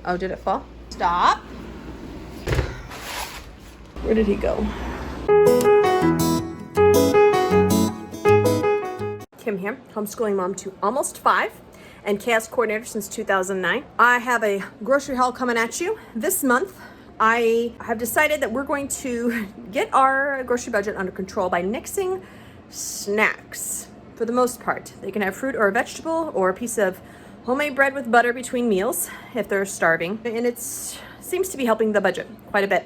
Oh, did it fall? Stop. Where did he go? Kim here, homeschooling mom to almost 5 and chaos coordinator since 2009. I have a grocery haul coming at you. This month, I have decided that we're going to get our grocery budget under control by nixing snacks. For the most part, they can have fruit or a vegetable or a piece of homemade bread with butter between meals if they're starving. And it seems to be helping the budget quite a bit.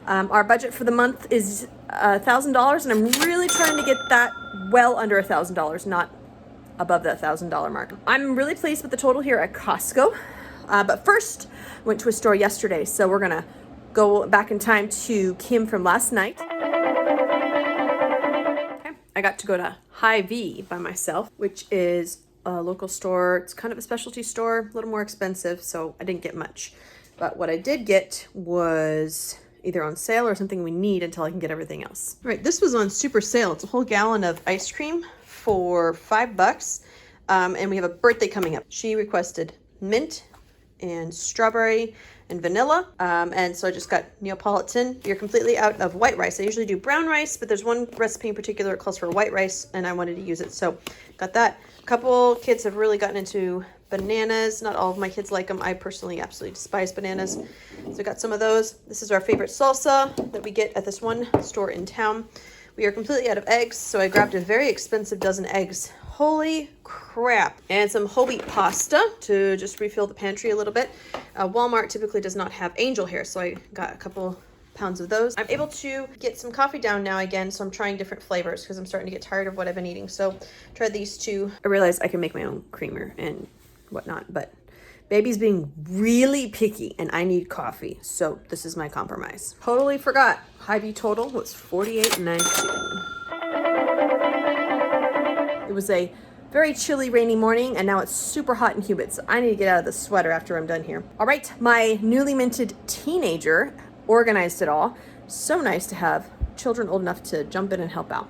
Our budget for the month is $1,000, and I'm really trying to get that well under $1,000, not above the $1,000 mark. I'm really pleased with the total here at Costco. But first, went to a store yesterday, so we're gonna go back in time to Kim from last night. Okay. I got to go to Hy-Vee by myself, which is a local store. It's kind of a specialty store, a little more expensive, so I didn't get much. But what I did get was either on sale or something we need until I can get everything else. All right, this was on super sale. It's a whole gallon of ice cream for $5. And we have a birthday coming up. She requested mint and strawberry and vanilla. And so I just got Neapolitan. You're completely out of white rice. I usually do brown rice, but there's one recipe in particular that calls for white rice, and I wanted to use it. So got that. A couple kids have really gotten into bananas. Not all of my kids like them. I personally absolutely despise bananas. So I got some of those. This is our favorite salsa that we get at this one store in town. We are completely out of eggs, so I grabbed a very expensive dozen eggs. Holy crap. And some whole wheat pasta to just refill the pantry a little bit. Walmart typically does not have angel hair, so I got a couple pounds of those. I'm able to get some coffee down now again, so I'm trying different flavors because I'm starting to get tired of what I've been eating. So tried these two. I realized I can make my own creamer and whatnot, but baby's being really picky and I need coffee, so this is my compromise. Totally forgot. Hy-Vee total was $48.92. It was a very chilly, rainy morning, and now it's super hot and humid, so I need to get out of the sweater after I'm done here. All right, my newly minted teenager organized it all. So nice to have children old enough to jump in and help out.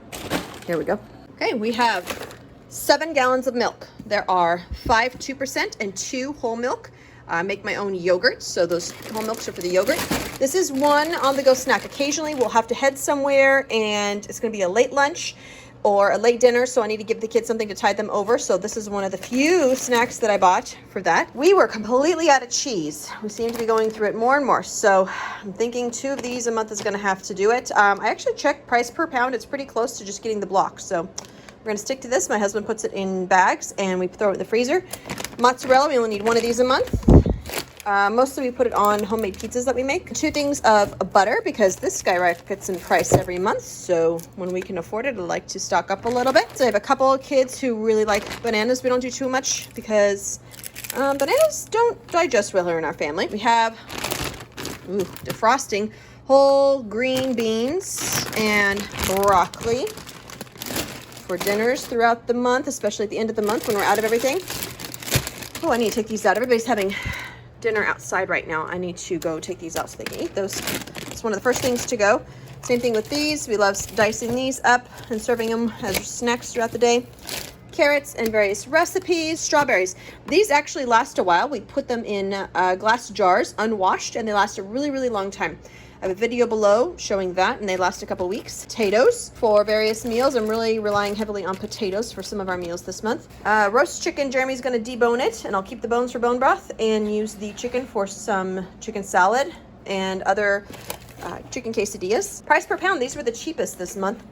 Here we go. Okay, we have 7 gallons of milk. There are 5 2% and 2 whole milk. I make my own yogurt, so those whole milks are for the yogurt. This is one on-the-go snack. Occasionally we'll have to head somewhere and it's gonna be a late lunch or a late dinner, so I need to give the kids something to tide them over. So this is one of the few snacks that I bought for that. We were completely out of cheese. We seem to be going through it more and more. So I'm thinking 2 of these a month is gonna have to do it. I actually checked price per pound. It's pretty close to just getting the block. So we're gonna stick to this. My husband puts it in bags and we throw it in the freezer. Mozzarella, we only need 1 of these a month. Mostly we put it on homemade pizzas that we make. 2 things of butter because this skyrockets in price every month. So when we can afford it, I like to stock up a little bit. So I have a couple of kids who really like bananas. We don't do too much because bananas don't digest well here in our family. We have defrosting whole green beans and broccoli for dinners throughout the month, especially at the end of the month when we're out of everything. Oh, I need to take these out. Everybody's having dinner outside right now. I need to go take these out so they can eat those. It's one of the first things to go. Same thing with these. We love dicing these up and serving them as snacks throughout the day. Carrots and various recipes. Strawberries. These actually last a while. We put them in glass jars, unwashed, and they last a really, really long time. I have a video below showing that, and they last a couple weeks. Potatoes for various meals. I'm really relying heavily on potatoes for some of our meals this month. Roast chicken, Jeremy's going to debone it, and I'll keep the bones for bone broth and use the chicken for some chicken salad and other chicken quesadillas. Price per pound, these were the cheapest this month,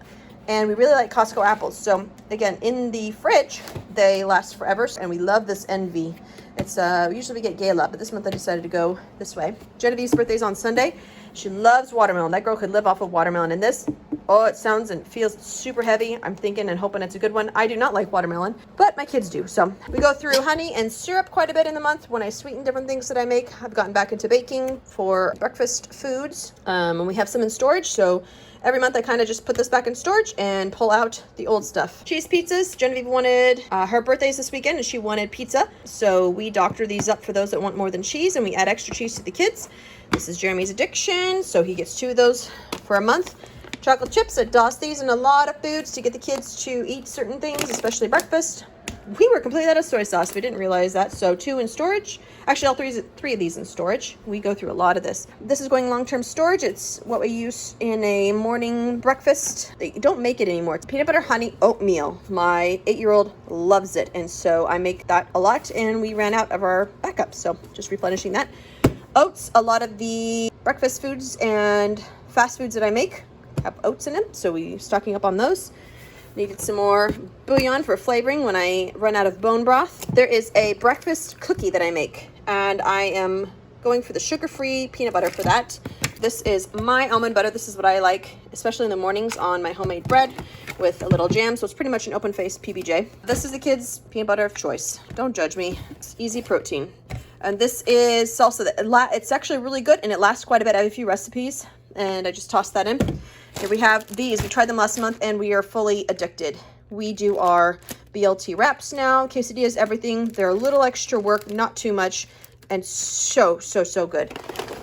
and we really like Costco apples. So again, in the fridge, they last forever, and we love this Envy. It's usually we get Gala, but this month I decided to go this way. Genevieve's birthday's on Sunday. She loves watermelon. That girl could live off of watermelon. And this, oh, it sounds and feels super heavy. I'm thinking and hoping it's a good one. I do not like watermelon, but my kids do. So we go through honey and syrup quite a bit in the month when I sweeten different things that I make. I've gotten back into baking for breakfast foods, and we have some in storage. So every month I kind of just put this back in storage and pull out the old stuff. Cheese pizzas. Genevieve wanted, her birthday's this weekend and she wanted pizza. So we doctor these up for those that want more than cheese, and we add extra cheese to the kids. This is Jeremy's addiction, so he gets 2 of those for a month. Chocolate chips, I toss these in a lot of foods to get the kids to eat certain things, especially breakfast. We were completely out of soy sauce. We didn't realize that. So 2 in storage. Actually, all three of these in storage. We go through a lot of this. This is going long-term storage. It's what we use in a morning breakfast. They don't make it anymore. It's peanut butter honey oatmeal. My 8-year-old loves it. And so I make that a lot, and we ran out of our backup. So just replenishing that. Oats, a lot of the breakfast foods and fast foods that I make have oats in them. So we stocking up on those. Needed some more bouillon for flavoring when I run out of bone broth. There is a breakfast cookie that I make, and I am going for the sugar-free peanut butter for that. This is my almond butter. This is what I like, especially in the mornings on my homemade bread with a little jam. So it's pretty much an open-faced PBJ. This is the kids' peanut butter of choice. Don't judge me. It's easy protein. And this is salsa. It's actually really good, and it lasts quite a bit. I have a few recipes, and I just tossed that in. Here we have these. We tried them last month, and we are fully addicted. We do our BLT wraps now, quesadillas, everything. They're a little extra work, not too much, and so good.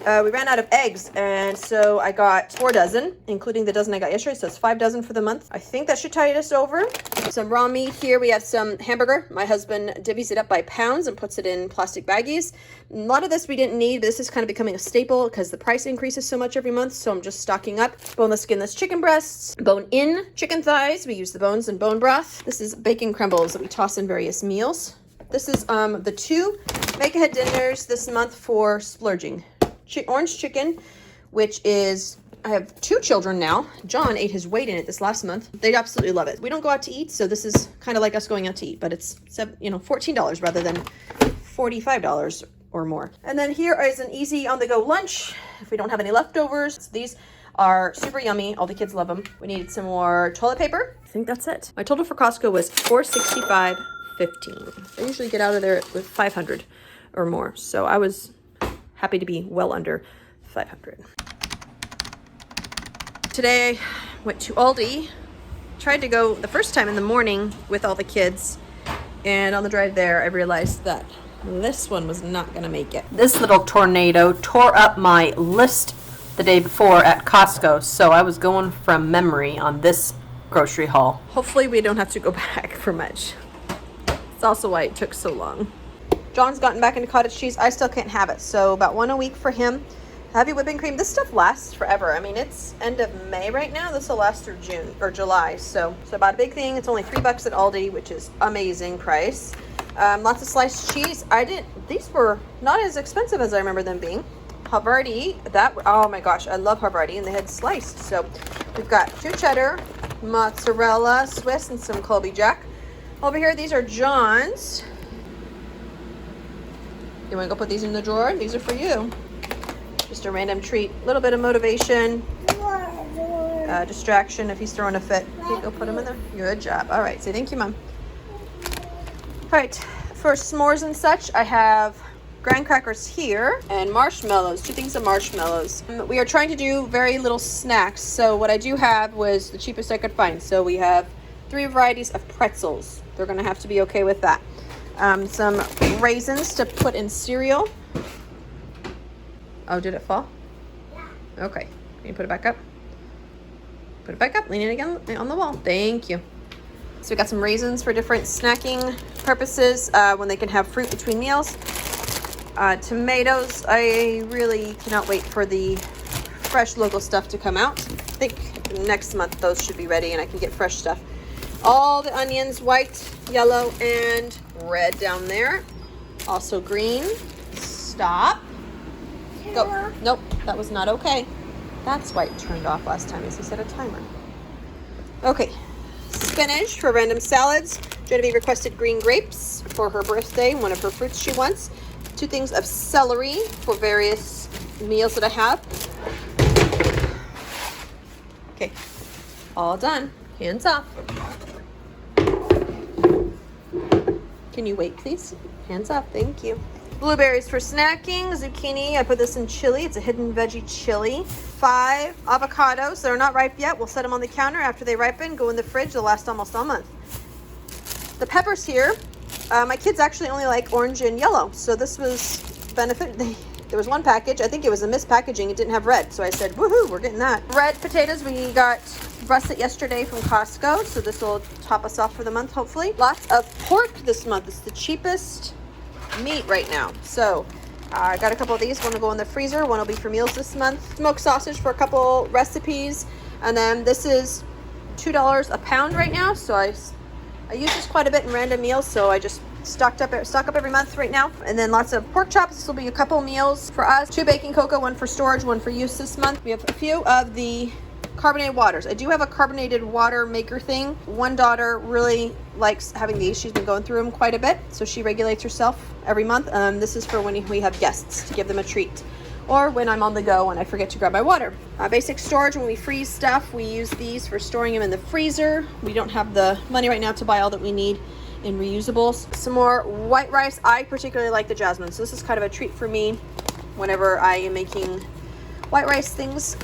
We ran out of eggs, and so I got 4 dozen, including the dozen I got yesterday, so it's 5 dozen for the month. I think that should tide us over. Some raw meat here. We have some hamburger. My husband divvies it up by pounds and puts it in plastic baggies. A lot of this we didn't need, but this is kind of becoming a staple because the price increases so much every month, so I'm just stocking up. Boneless, skinless chicken breasts, bone-in chicken thighs. We use the bones in bone broth. This is bacon crumbles that we toss in various meals. This is the 2 make-ahead dinners this month for splurging. Orange chicken, which is, I have 2 children now. John ate his weight in it this last month. They absolutely love it. We don't go out to eat, so this is kind of like us going out to eat, but it's $14 rather than $45 or more. And then here is an easy on-the-go lunch if we don't have any leftovers. These are super yummy. All the kids love them. We needed some more toilet paper. I think that's it. My total for Costco was $465.15. I usually get out of there with 500 or more, so I was happy to be well under 500. Today I went to Aldi, tried to go the first time in the morning with all the kids, and on the drive there I realized that this one was not gonna make it. This little tornado tore up my list the day before at Costco, so I was going from memory on this grocery haul. Hopefully we don't have to go back for much. It's also why it took so long. John's gotten back into cottage cheese. I still can't have it, so about 1 a week for him. Heavy whipping cream. This stuff lasts forever. I mean, it's end of May right now. This will last through June or July. So about a big thing. It's only $3 at Aldi, which is amazing price. Lots of sliced cheese. These were not as expensive as I remember them being. Havarti, oh my gosh, I love Havarti, and they had sliced. So we've got 2 cheddar, mozzarella, Swiss, and some Colby Jack. Over here, these are John's. You want to go put these in the drawer? These are for you. Just a random treat. A little bit of motivation. Distraction if he's throwing a fit. Okay, go put them in there. Good job. All right, say thank you, Mom. All right, for s'mores and such, I have graham crackers here and marshmallows, 2 things of marshmallows. We are trying to do very little snacks, so what I do have was the cheapest I could find. So we have 3 varieties of pretzels. They're going to have to be okay with that. Some raisins to put in cereal. Oh, did it fall? Yeah. Okay. Can you put it back up? Put it back up. Lean it again on the wall. Thank you. So we got some raisins for different snacking purposes when they can have fruit between meals. Tomatoes. I really cannot wait for the fresh local stuff to come out. I think next month those should be ready and I can get fresh stuff. All the onions, white, yellow, and red down there. Also green. Stop. Go. Nope, that was not okay. That's why it turned off last time, is he set a timer. Okay. Spinach for random salads. Genevieve requested green grapes for her birthday, one of her fruits she wants. 2 things of celery for various meals that I have. Okay. All done. Hands off. Can you wait, please? Hands up. Thank you. Blueberries for snacking. Zucchini. I put this in chili. It's a hidden veggie chili. 5 avocados. They're not ripe yet. We'll set them on the counter. After they ripen, go in the fridge. They'll last almost a month. The peppers here. My kids actually only like orange and yellow, so this was benefit. There was one package, I think it was a mispackaging, it didn't have red, so I said, woohoo, we're getting that. Red potatoes, we got russet yesterday from Costco, so this will top us off for the month, hopefully. Lots of pork this month. It's the cheapest meat right now. So I got a couple of these. One will go in the freezer, one will be for meals this month. Smoked sausage for a couple recipes, and then this is $2 a pound right now, so I use this quite a bit in random meals, so I just stock up every month right now. And then lots of pork chops. This will be a couple meals for us. 2 baking cocoa, 1 for storage, 1 for use this month. We have a few of the carbonated waters. I do have a carbonated water maker thing. One daughter really likes having these. She's been going through them quite a bit, so she regulates herself every month. This is for when we have guests, to give them a treat, or when I'm on the go and I forget to grab my water. Basic storage, when we freeze stuff, we use these for storing them in the freezer. We don't have the money right now to buy all that we need in reusables. Some more white rice. I particularly like the jasmine, so this is kind of a treat for me whenever I am making white rice things.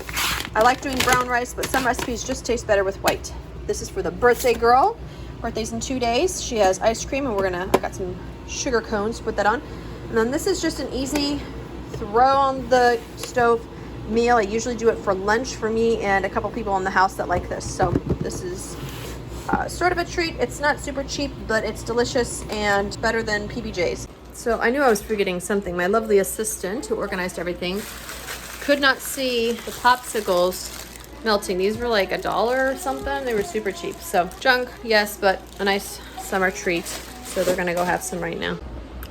I like doing brown rice, but some recipes just taste better with white. This is for the birthday girl. Birthday's in 2 days. She has ice cream, and I got some sugar cones to put that on. And then this is just an easy throw on the stove meal. I usually do it for lunch for me and a couple people in the house that like this. So this is sort of a treat. It's not super cheap, but it's delicious and better than PBJ's. So I knew I was forgetting something. My lovely assistant who organized everything could not see the popsicles melting. These were like $1 or something. They were super cheap. So junk, yes, but a nice summer treat. So they're gonna go have some right now.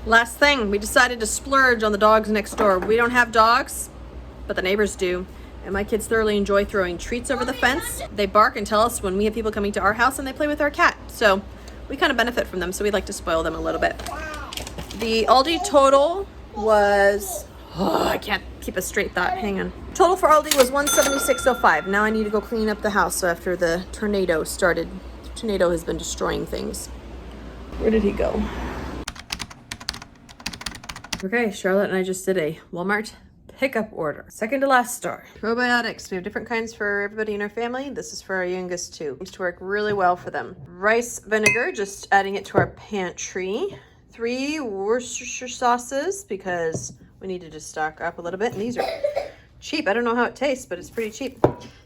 Last thing, we decided to splurge on the dogs next door. We don't have dogs, but the neighbors do. And my kids thoroughly enjoy throwing treats over the fence. They bark and tell us when we have people coming to our house, and they play with our cat. So we kind of benefit from them, so we like to spoil them a little bit. The Aldi total was, I can't keep a straight thought, hang on. Total for Aldi was $176.05. Now I need to go clean up the house after the tornado started. The tornado has been destroying things. Where did he go? Okay, Charlotte and I just did a Walmart pickup order. Second to last store. Probiotics. We have different kinds for everybody in our family. This is for our youngest too. Seems to work really well for them. Rice vinegar, just adding it to our pantry. 3 Worcestershire sauces because we needed to stock up a little bit. And these are cheap. I don't know how it tastes, but it's pretty cheap.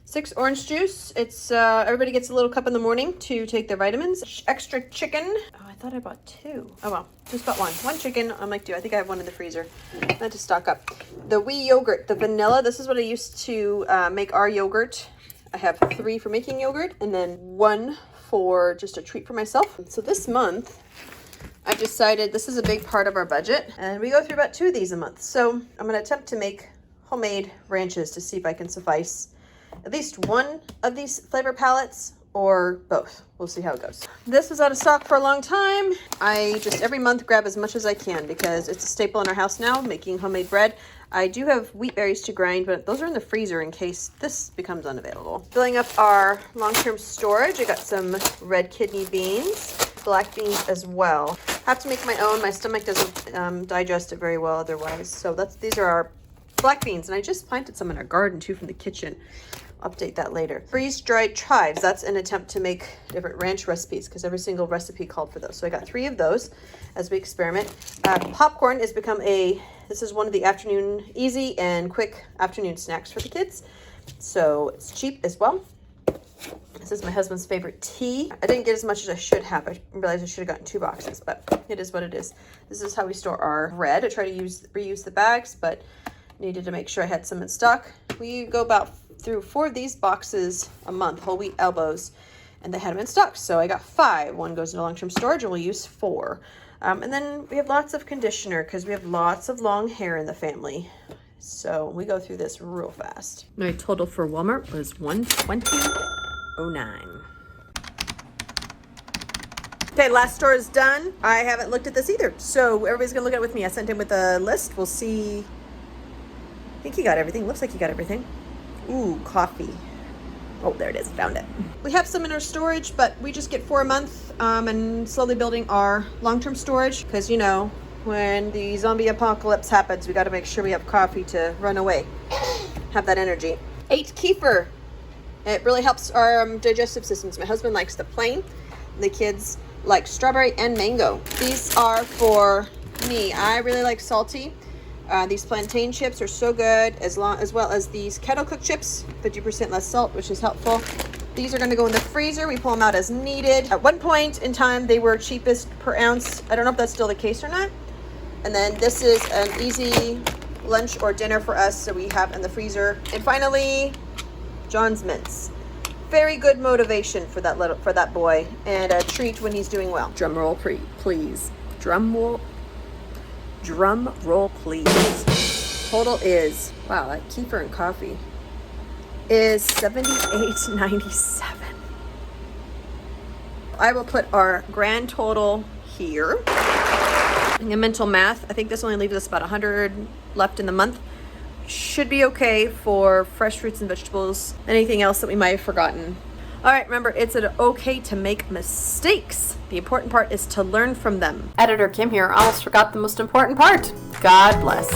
6 orange juice. It's everybody gets a little cup in the morning to take their vitamins. Extra chicken. Oh, I thought I bought 2. Oh well, just bought 1. 1 chicken. I might do. I think I have 1 in the freezer. I had to stock up. The wee yogurt, the vanilla. This is what I used to make our yogurt. I have 3 for making yogurt, and then 1 for just a treat for myself. So this month, I've decided this is a big part of our budget, and we go through about 2 of these a month. So I'm going to attempt to make homemade ranches to see if I can suffice at least 1 of these flavor palettes or both. We'll see how it goes. This was out of stock for a long time. I just every month grab as much as I can because it's a staple in our house now, making homemade bread. I do have wheat berries to grind, but those are in the freezer in case this becomes unavailable. Filling up our long-term storage, I got some red kidney beans, black beans as well. Have to make my own. My stomach doesn't digest it very well otherwise. So these are our black beans, and I just planted some in our garden too from the kitchen. Update that later. Freeze-dried chives. That's an attempt to make different ranch recipes because every single recipe called for those. So I got 3 of those as we experiment. Popcorn has become this is one of the afternoon, easy and quick afternoon snacks for the kids. So it's cheap as well. This is my husband's favorite tea. I didn't get as much as I should have. I realized I should have gotten 2 boxes, but it is what it is. This is how we store our bread. I try to reuse the bags, but needed to make sure I had some in stock. We go about through 4 of these boxes a month, whole wheat elbows, and they had them in stock. So I got 5. 1 goes into long-term storage, and we'll use 4. And then we have lots of conditioner because we have lots of long hair in the family. So we go through this real fast. My total for Walmart was $120.09. Okay, last store is done. I haven't looked at this either, so everybody's gonna look at it with me. I sent him with a list. We'll see. I think he got everything. Looks like he got everything. Ooh, coffee. Oh, there it is. Found it. We have some in our storage, but we just get 4 a month and slowly building our long-term storage because, you know, when the zombie apocalypse happens, we got to make sure we have coffee to run away. Have that energy. 8 kefir. It really helps our digestive systems. My husband likes the plain. The kids like strawberry and mango. These are for me. I really like salty. These plantain chips are so good, as well as these kettle cooked chips, 50% less salt, which is helpful. These are going to go in the freezer. We pull them out as needed. At one point in time, they were cheapest per ounce. I don't know if that's still the case or not. And then this is an easy lunch or dinner for us, so we have in the freezer. And finally, John's mints. Very good motivation for that boy, and a treat when he's doing well. Drum roll, please. Drum roll, please. Total is, wow, that kefir and coffee is $78.97. I will put our grand total here. In mental math, I think this only leaves us about 100 left in the month. Should be okay for fresh fruits and vegetables. Anything else that we might have forgotten. All right, remember, it's okay to make mistakes. The important part is to learn from them. Editor Kim here. Almost forgot the most important part. God bless.